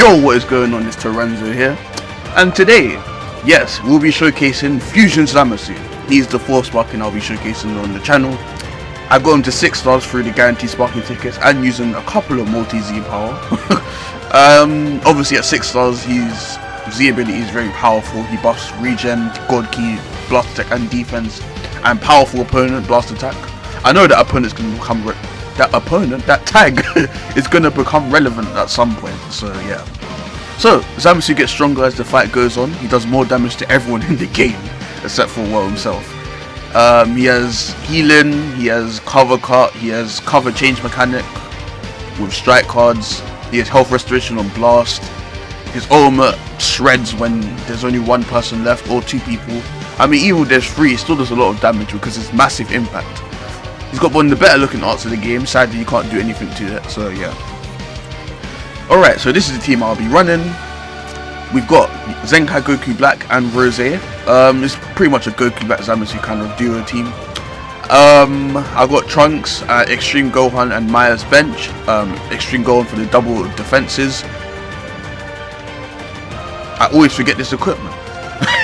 Yo, what is going on? It's Torenzo here, and today, yes, we'll be showcasing Fusion Zamasu. He's the 4th sparking I'll be showcasing on the channel. I got him to 6 stars through the guaranteed sparking tickets and using a couple of multi-Z power. Obviously at 6 stars, his Z ability is very powerful. He buffs regen, god key, blast attack and defense, and powerful opponent blast attack. I know that opponent's going to become that tag is going to become relevant at some point, so yeah. So Zamasu gets stronger as the fight goes on. He does more damage to everyone in the game except for himself. He has healing, he has cover cut, he has cover change mechanic with strike cards, he has health restoration on blast, his ultimate shreds when there's only one person left or 2 people. I mean, even if there's 3, it still does a lot of damage because it's massive impact. He's got one of the better looking arts of the game. Sadly, you can't do anything to it, so yeah. Alright, so this is the team I'll be running. We've got Zenkai, Goku Black and Rose. It's pretty much a Goku Black Zamasu kind of duo team. I've got Trunks, Extreme Gohan and Maya's bench. Extreme Gohan for the double defenses. I always forget this equipment.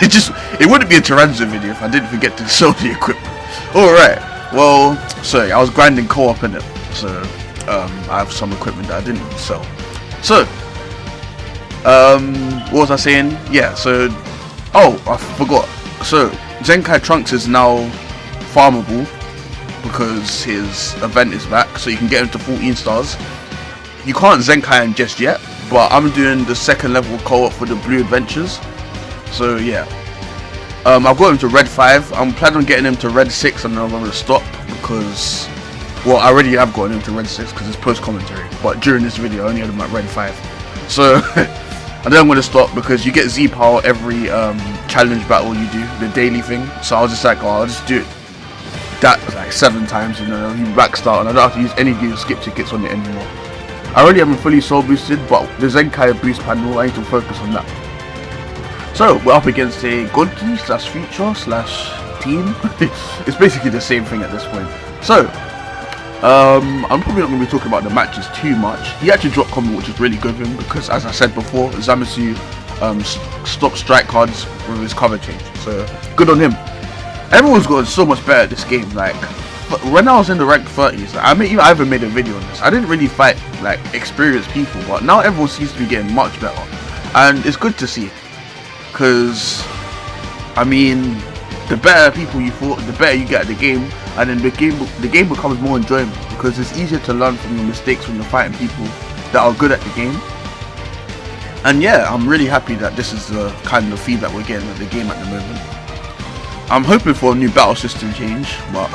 It wouldn't be a Torenzo video if I didn't forget to sell the equipment. Alright, well, sorry, I was grinding co-op in it, so I have some equipment that I didn't sell. So, what was I saying? Yeah, so, oh, I forgot. So, Zenkai Trunks is now farmable because his event is back, so you can get him to 14 stars. You can't Zenkai him just yet, but I'm doing the 2nd level co-op for the Blue Adventures. So, yeah. I've got him to Red 5. I'm planning on getting him to Red 6 and then I'm going to stop because, well, I already have gotten him to Red 6 because it's post-commentary. But during this video, I only had him at Red 5. So, and then I'm going to stop because you get Z power every challenge battle you do, the daily thing. So I was just like, oh, I'll just do it that like 7 times, you know, he maxed out and I don't have to use any of the skip tickets on it anymore. I already have him fully soul boosted, but the Zenkai boost panel, I need to focus on that. So, we're up against a Godki / feature / team. It's basically the same thing at this point. So, I'm probably not going to be talking about the matches too much. He actually dropped combo, which is really good of him, because as I said before, Zamasu stopped strike cards with his cover change. So, good on him. Everyone's gotten so much better at this game. Like, when I was in the rank 30s, I even made a video on this. I didn't really fight, like, experienced people, but now everyone seems to be getting much better. And it's good to see. Because, I mean, the better people you fought, the better you get at the game, and then the game becomes more enjoyable because it's easier to learn from your mistakes when you're fighting people that are good at the game. And yeah, I'm really happy that this is the kind of feedback we're getting at the game at the moment. I'm hoping for a new battle system change, but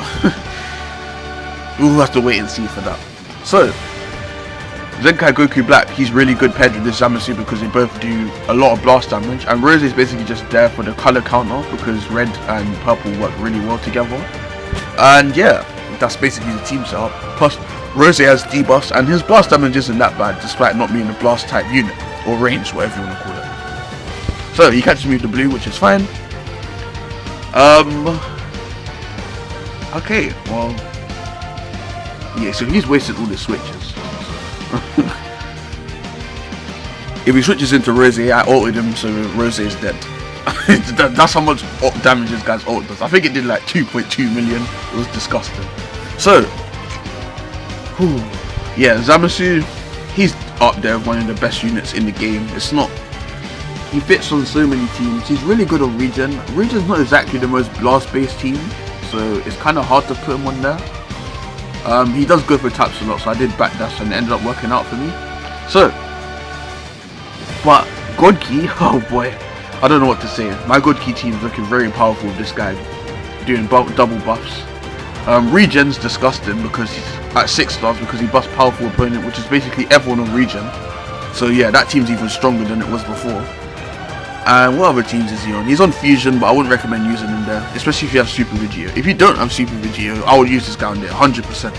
we'll have to wait and see for that. So, Zenkai Goku Black, he's really good paired with this Zamasu because they both do a lot of blast damage, and Rose is basically just there for the color counter because red and purple work really well together. And yeah, that's basically the team setup. Plus, Rose has debuffs and his blast damage isn't that bad despite not being a blast type unit, or range, whatever you want to call it. So he catches me with the blue, which is fine. Okay, well, yeah, so he's wasted all the switches. If he switches into Rose, I ulted him, so Rose is dead. That's how much damage this guy's ult does. I think it did like 2.2 million. It was disgusting. So, yeah, Zamasu, he's up there, one of the best units in the game. It's not, he fits on so many teams. He's really good on regen. Regen's not exactly the most blast based team, so it's kind of hard to put him on there. He does go for taps a lot, so I did backdash and it ended up working out for me. So, but Godki, oh boy, I don't know what to say. My Godki team is looking very powerful with this guy doing double buffs. Regen's disgusting because he's at 6 stars because he buffs powerful opponent, which is basically everyone on regen. So yeah, that team's even stronger than it was before. And what other teams is he on? He's on Fusion, but I wouldn't recommend using him there, especially if you have Super Vegito. If you don't have Super Vegito, I would use this guy on there 100%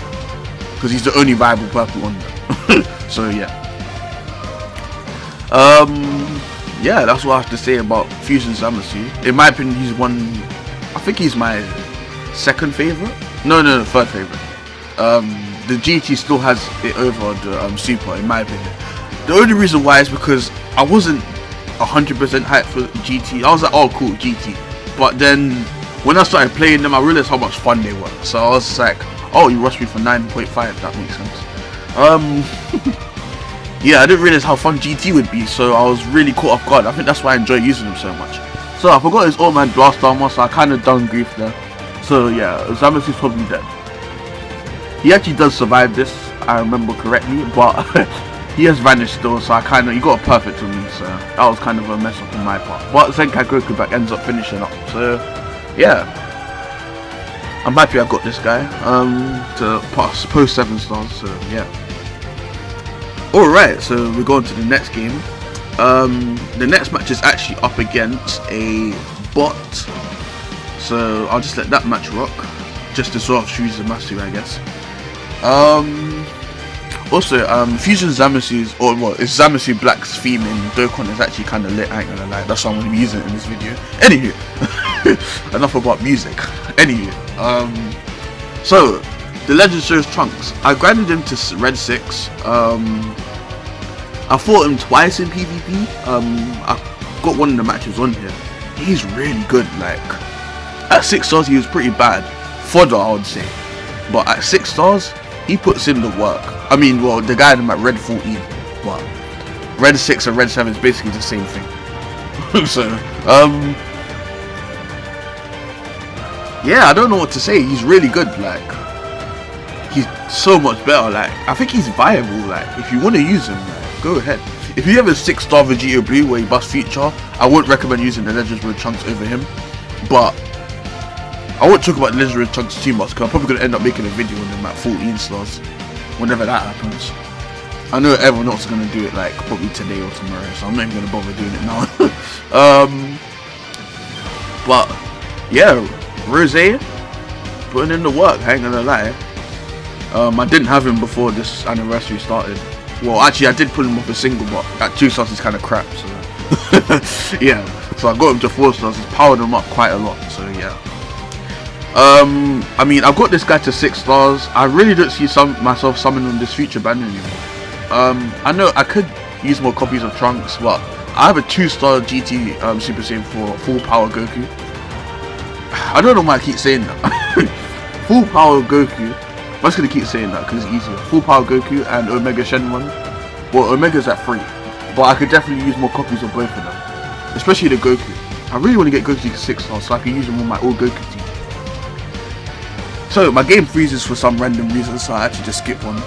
because he's the only viable purple on there. So yeah. Yeah, that's what I have to say about Fusion Zamasu. In my opinion, he's I think he's my 2nd favorite. No, 3rd favorite. The GT still has it over the Super, in my opinion. The only reason why is because I wasn't 100% hyped for GT. I was like, oh cool, GT. But then when I started playing them, I realized how much fun they were. So I was like, oh, you rushed me for 9.5. That makes sense. Yeah, I didn't realize how fun GT would be, so I was really caught off guard. I think that's why I enjoy using them so much. So I forgot his old man blast armor, so I kind of done grief there. So yeah, Zamasu's probably dead. He actually does survive this, I remember correctly, but he has vanished still, so he got a perfect on me, so that was kind of a mess up on my part. But Zenkai Goku back ends up finishing up, so yeah. I'm happy I got this guy, to pass post 7 stars, so yeah. Alright, so we're going to the next game. The next match is actually up against a bot, so I'll just let that match rock, just to sort of choose Zamasu, I guess. Also, Fusion Zamasu's, or what, it's Zamasu Black's theme in Dokkan is actually kind of lit, I ain't gonna lie, that's why I'm gonna be using it in this video. Anywho, enough about music. Anywho, so, the Legend shows Trunks. I grinded him to Red 6, I fought him twice in PvP, I got one of the matches on here. He's really good, like, at 6 stars he was pretty bad, fodder I would say, but at 6 stars, he puts in the work. I mean, well, the guy in him at Red 14, but Red 6 and Red 7 is basically the same thing. So, yeah, I don't know what to say. He's really good. Like, he's so much better. Like, I think he's viable. Like, if you want to use him, like, go ahead. If you have a 6-star Vegeta Blue where he busts feature, I wouldn't recommend using the Legends Road Trunks over him. But I won't talk about the Legends Road Trunks too much because I'm probably going to end up making a video on him at 14 stars whenever that happens. I know everyone else is going to do it like probably today or tomorrow, so I'm not even going to bother doing it now. But yeah, Rose putting in the work, I ain't gonna lie. I didn't have him before this anniversary started. Well, actually I did pull him off a single, but at 2 stars is kind of crap, so yeah, so I got him to 4 stars. He's powered him up quite a lot, so yeah. I mean, I've got this guy to 6 stars. I really don't see myself summoning on this future band anymore. I know I could use more copies of Trunks, but I have a 2-star GT Super Saiyan 4 full power Goku. I don't know why I keep saying that. Full power Goku. I'm just gonna keep saying that because it's easier. Full power Goku and Omega Shenron. Well, Omega's at 3, but I could definitely use more copies of both of them, especially the Goku. I really want to get Goku to 6 stars so I can use him on my old Goku team. So my game freezes for some random reason, so I actually just skipped one.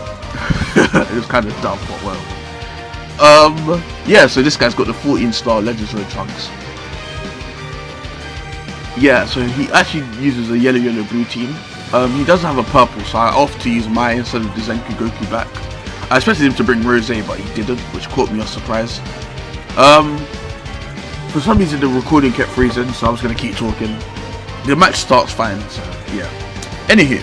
It was kind of dumb, but well. Yeah, so this guy's got the 14-star Legends Road Trunks. Yeah, so he actually uses a yellow blue team. He doesn't have a purple, so I opted to use Mai instead of the Zenku Goku back. I expected him to bring Rose, but he didn't, which caught me off surprise. For some reason the recording kept freezing, so I was going to keep talking. The match starts fine, so yeah. Anywho,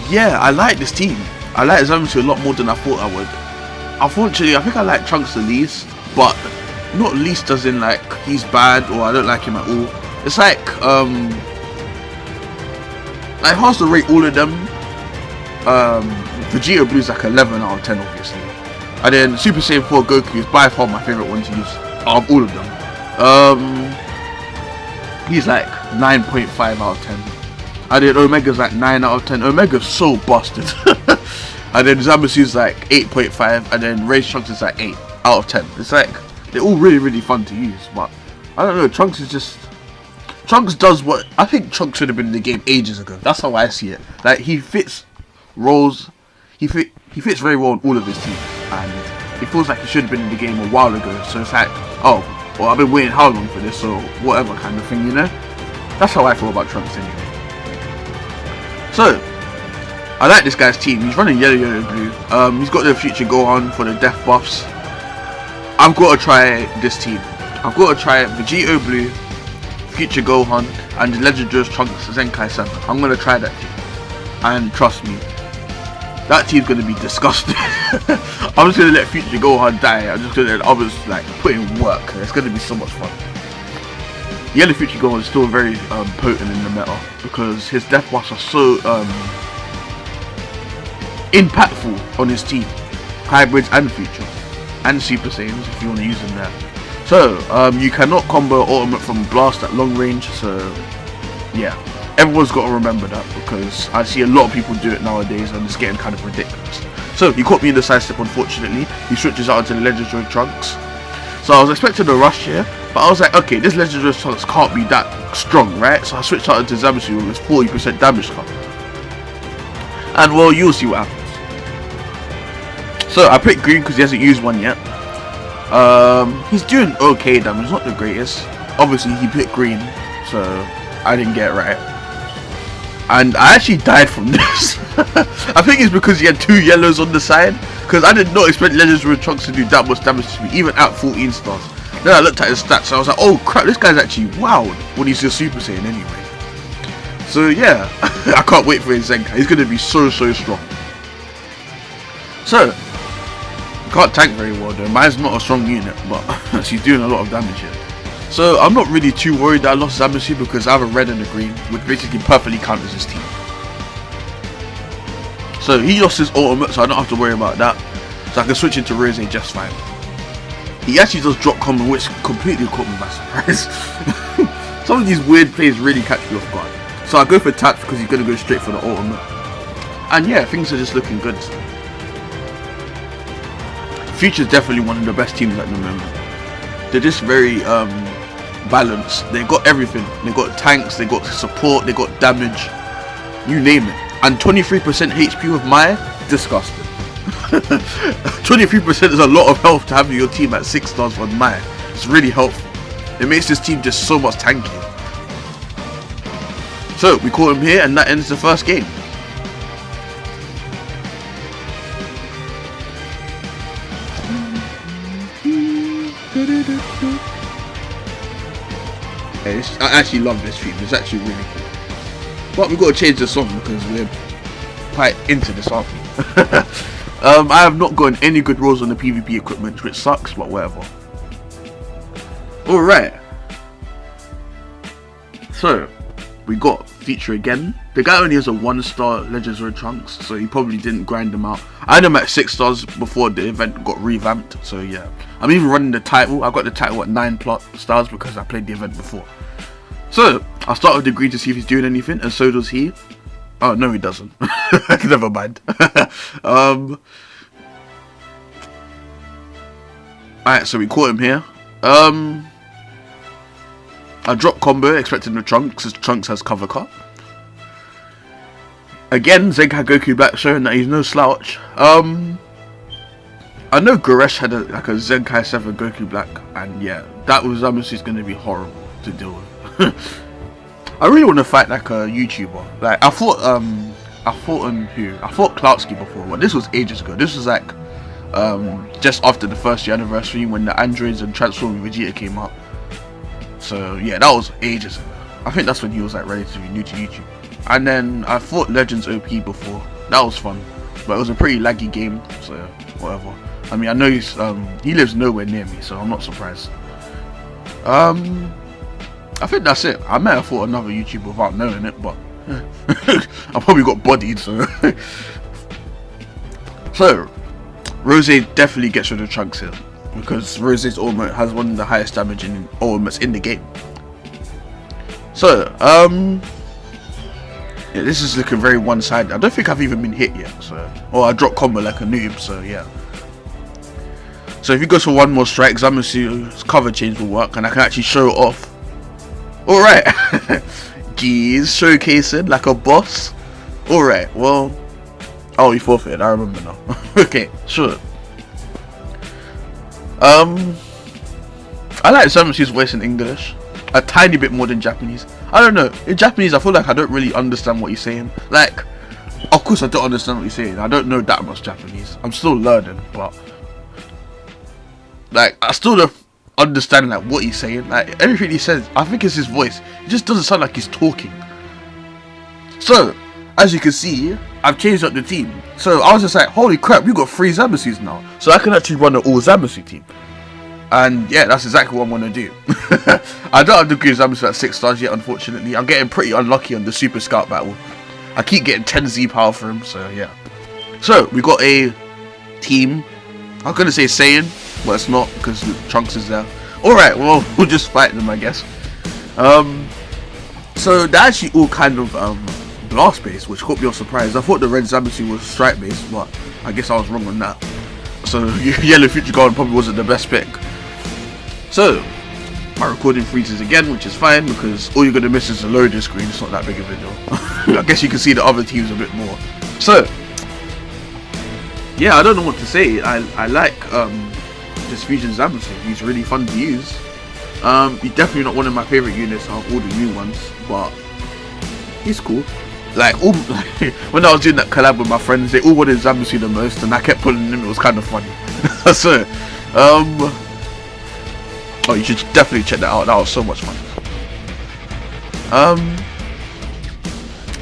yeah, I like this team. I like Zamasu a lot more than I thought I would. Unfortunately, I think I like Trunks the least, but not least as in like he's bad or I don't like him at all. It's like hard to rate all of them. Vegeta Blue's like 11 out of 10 obviously, and then Super Saiyan 4 Goku is by far my favourite one to use out of all of them. He's like 9.5 out of 10. And then Omega's like 9 out of 10. Omega's so busted. And then Zamasu's like 8.5, and then Ray's Trunks is like 8 out of 10. It's like, they're all really fun to use, but I don't know, Trunks does what, I think Trunks should have been in the game ages ago. That's how I see it. Like, he fits roles, he fits very well in all of his teams, and it feels like he should have been in the game a while ago, so it's like, oh, well I've been waiting how long for this, or whatever kind of thing, you know? That's how I feel about Trunks anyway. So, I like this guy's team. He's running yellow blue. He's got the future Gohan for the death buffs. I've got to try this team. I've got to try Vegeta Blue, future Gohan, and the Legendary Trunks Zenkai 7. I'm going to try that team. And trust me, that team's going to be disgusting. I'm just going to let future Gohan die. I'm just going to let others like put in work. It's going to be so much fun. Yellow future Gohan is still very potent in the meta because his death buffs are so impactful on his team. hybrids and future, and Super Saiyans if you want to use them there. So you cannot combo ultimate from blast at long range, so yeah, everyone's got to remember that, because I see a lot of people do it nowadays and it's getting kind of ridiculous. So he caught me in the side step, unfortunately. He switches out into the legendary Trunks. So I was expecting a rush here, but I was like, okay, this legendary Trunks can't be that strong, right? So I switched out into Zamasu with his 40% damage cut. And well, you'll see what happens. So I picked green because he hasn't used one yet. He's doing okay damage, not the greatest. Obviously he picked green, so I didn't get it right. And I actually died from this. I think it's because he had 2 yellows on the side, because I did not expect legendary Trunks to do that much damage to me, even at 14 stars. Then I looked at his stats and I was like, oh crap, this guy's actually wild when he's just Super Saiyan anyway. So yeah, I can't wait for his Zenkai. He's going to be so strong. So, can't tank very well though. Mine's not a strong unit, but she's doing a lot of damage here. So I'm not really too worried that I lost Zamasu, because I have a red and a green, which basically perfectly counters his team. So he lost his ultimate, so I don't have to worry about that. So I can switch into Rose just fine. He actually does drop combo, which completely caught me by surprise. Some of these weird plays really catch me off guard. So I go for taps because he's going to go straight for the ultimate. And yeah, things are just looking good. Future's definitely one of the best teams at the moment. They're just very balanced. They got everything. They got tanks, they got support, they got damage, you name it. And 23% HP with Maya, disgusting. 23% is a lot of health to have your team at 6 stars on Maya. It's really helpful. It makes this team just so much tankier. So we caught him here, and that ends the first game. I actually love this theme. It's actually really cool. But we've got to change the song because we're quite into this, aren't we? I have not gotten any good rolls on the PvP equipment, which sucks, but whatever. Alright. So, we got Feature again. The guy only has a 1-star Legendary Trunks, so he probably didn't grind them out. I had him at 6 stars before the event got revamped, so yeah. I'm even running the title. I got the title at 9+ stars because I played the event before. So, I start with the green to see if he's doing anything, and so does he. Oh, no he doesn't. Never mind. Alright, so we caught him here. I dropped combo, expecting the Trunks, because Trunks has cover cut. Again, Zenkai Goku Black showing that he's no slouch. I know Goresh had a Zenkai 7 Goku Black, and yeah, that was Zamasu going to be horrible to deal with. I really want to fight like a YouTuber. Like I fought Cloudsky before, but this was ages ago. This was like just after the 1st year anniversary when the androids and Transforming Vegeta came out. So yeah, that was ages ago. I think that's when he was like relatively new to YouTube. And then I fought Legends OP before. That was fun, but it was a pretty laggy game, so whatever. I mean, I know he's he lives nowhere near me, so I'm not surprised. I think that's it. I might have fought another YouTuber without knowing it, but I probably got bodied, so. So, Rose definitely gets rid of Trunks here, because Rose's ultimate has one of the highest damage in ultimates in the game. So, yeah, this is looking very one-sided. I don't think I've even been hit yet, so. Or I dropped combo like a noob, so yeah. So if he goes for one more strike, Zamasu's cover change will work, and I can actually show it off. Alright. Geez, showcasing like a boss. Alright, well. Oh, he forfeited, I remember now. Okay, sure. I like Zamasu's voice in English. A tiny bit more than Japanese. I don't know. In Japanese, I feel like I don't really understand what he's saying. Like, of course I don't understand what he's saying. I don't know that much Japanese. I'm still learning, but like, I still don't understand like what he's saying. Like, everything he says, I think it's his voice. It just doesn't sound like he's talking. So, as you can see, I've changed up the team. So I was just like, holy crap, we got 3 Zamasus now. So I can actually run an all Zamasu team. And yeah, that's exactly what I'm going to do. I don't have the green Zamasu at 6 stars yet, unfortunately. I'm getting pretty unlucky on the Super Scout battle. I keep getting 10 Z power for him, so yeah. So, we got a team I was gonna say Saiyan, but it's not because Trunks is there. Alright, well, we'll just fight them, I guess. So they're actually all kind of blast based, which caught me off surprise. I thought the red Zamasu was strike based, but I guess I was wrong on that. So yellow Future Guard probably wasn't the best pick. So my recording freezes again, which is fine because all you're gonna miss is the loading screen. It's not that big of a deal. I guess you can see the other teams a bit more. So yeah, I don't know what to say. I like this Fusion Zamasu. He's really fun to use. He's definitely not one of my favorite units out of all the new ones, but he's cool. Like, all, when I was doing that collab with my friends, they all wanted Zamasu the most, and I kept pulling him. It was kind of funny. So, oh, you should definitely check that out. That was so much fun.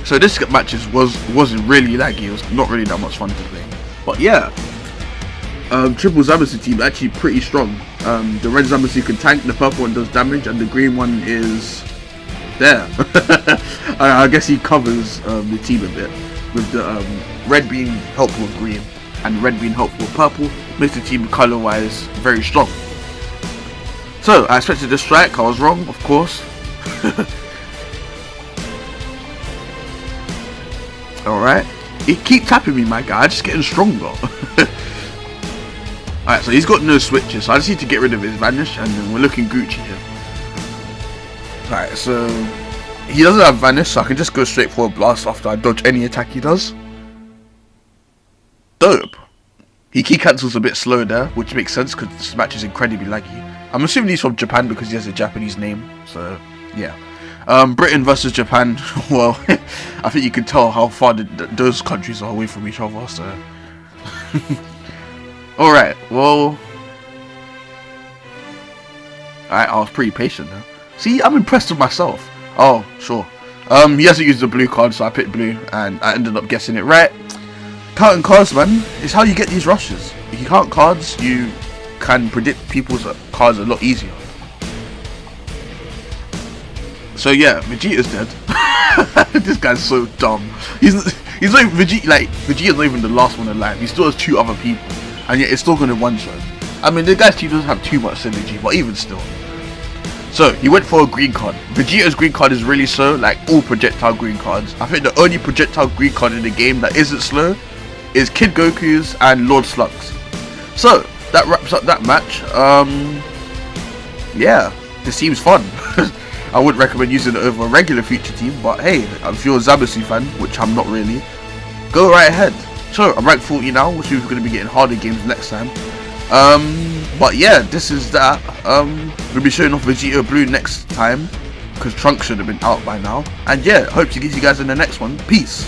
So this matches wasn't really laggy. It was not really that much fun to play. But yeah, triple Zamasu team actually pretty strong. The red Zamasu can tank, the purple one does damage, and the green one is there. I guess he covers the team a bit, with the red being helpful with green and red being helpful with purple, makes the team color wise very strong. So I expected to strike, I was wrong, of course. Alright, he keep tapping me, my guy, just getting stronger. Alright, so he's got no switches, so I just need to get rid of his vanish, and then we're looking Gucci here. Alright, so he doesn't have vanish, so I can just go straight for a blast after I dodge any attack he does. Dope. He key cancels a bit slow there, which makes sense because this match is incredibly laggy. I'm assuming he's from Japan because he has a Japanese name, so yeah. Britain versus Japan, well, I think you can tell how far those countries are away from each other, so... Alright, well... Alright, I was pretty patient now. See, I'm impressed with myself. Oh, sure. He hasn't used the blue card, so I picked blue, and I ended up guessing it right. Counting cards, man, is how you get these rushes. If you count cards, you can predict people's cards a lot easier. So yeah, Vegeta's dead. This guy's so dumb. He's not even Vegeta's not even the last one alive. He still has 2 other people, and yet it's still gonna one-shot. I mean, the guy's team doesn't have too much synergy, but even still. So he went for a green card. Vegeta's green card is really slow, like all projectile green cards. I think the only projectile green card in the game that isn't slow is Kid Goku's and Lord Slug's. So that wraps up that match. Yeah, this seems fun. I wouldn't recommend using it over a regular Future team, but hey, if you're a Zamasu fan, which I'm not really, go right ahead. So I'm ranked 40 now, which means we're going to be getting harder games next time. But yeah, this is that. We'll be showing off Vegeta Blue next time, because Trunks should have been out by now. And yeah, hope to get you guys in the next one. Peace.